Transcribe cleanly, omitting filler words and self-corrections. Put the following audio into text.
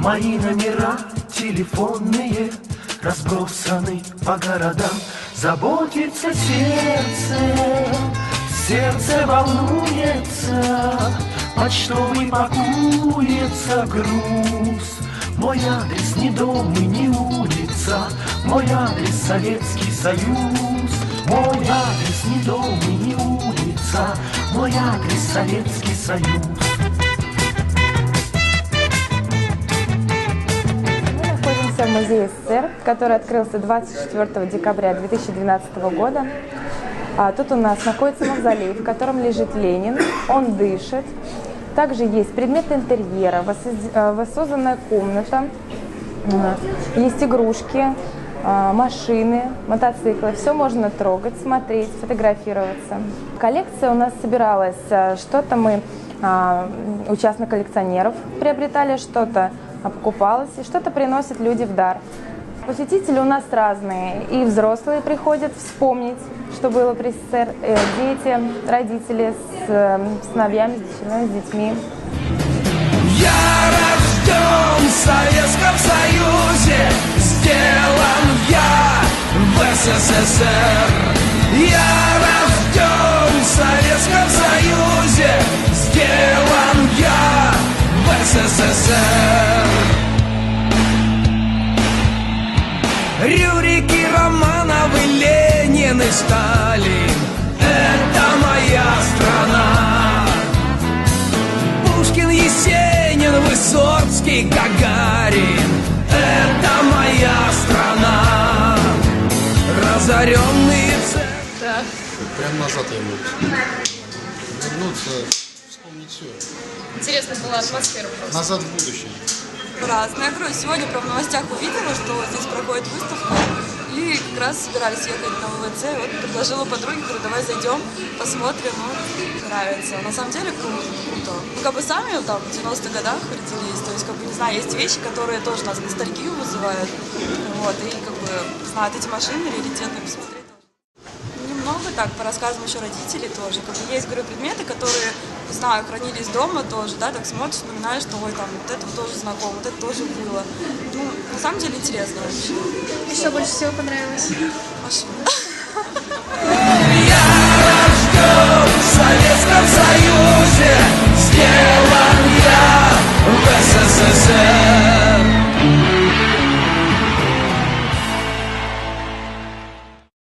Мои номера телефонные разбросаны по городам. Заботится сердце, сердце волнуется, почтовый пакуется груз. Мой адрес не дом и не улица, мой адрес Советский Союз. Мой адрес не дом и не улица, мой адрес Советский Союз. В музее СССР, который открылся 24 декабря 2012 года. Тут у нас находится мавзолей, в котором лежит Ленин, он дышит. Также есть предметы интерьера, воссозданная комната, есть игрушки, машины, мотоциклы. Все можно трогать, смотреть, фотографироваться. Коллекция у нас собиралась, что-то мы у частных коллекционеров приобретали, что-то покупалось, и что-то приносят люди в дар. Посетители у нас разные, и взрослые приходят вспомнить, что было при СССР, дети, родители с сыновьями, с детьми. Я рожден в Советском Союзе, сделан я в СССР. Я рожден в Советском Союзе, сделан я в СССР. Рюрики, Романовы, Ленин и Сталин — это моя страна. Пушкин, Есенин, Высоцкий, Гагарин — это моя страна. Разоренные центр. Прям назад я вернусь. Вернуться, вспомнить все. Интересно была атмосфера просто. Назад в будущее. Разное. Я говорю, сегодня прям в новостях увидела, что здесь проходит выставка, и как раз собирались ехать на ВВЦ, вот предложила подруге, говорю, давай зайдем, посмотрим, ну, нравится. На самом деле круто. Ну, как бы сами там в 90-х годах родились, то есть, как бы, не знаю, есть вещи, которые тоже нас ностальгию вызывают, вот, и, как бы, не знаю, эти машины раритетные посмотреть. Немного так, по рассказам еще родителей тоже. Как бы есть, говорю, предметы, которые, не знаю, хранились дома тоже, да, так смотришь, вспоминаешь, что, ой, там, вот это тоже знакомо, вот это тоже было. Ну, на самом деле интересно вообще. Что больше всего понравилось? Машина.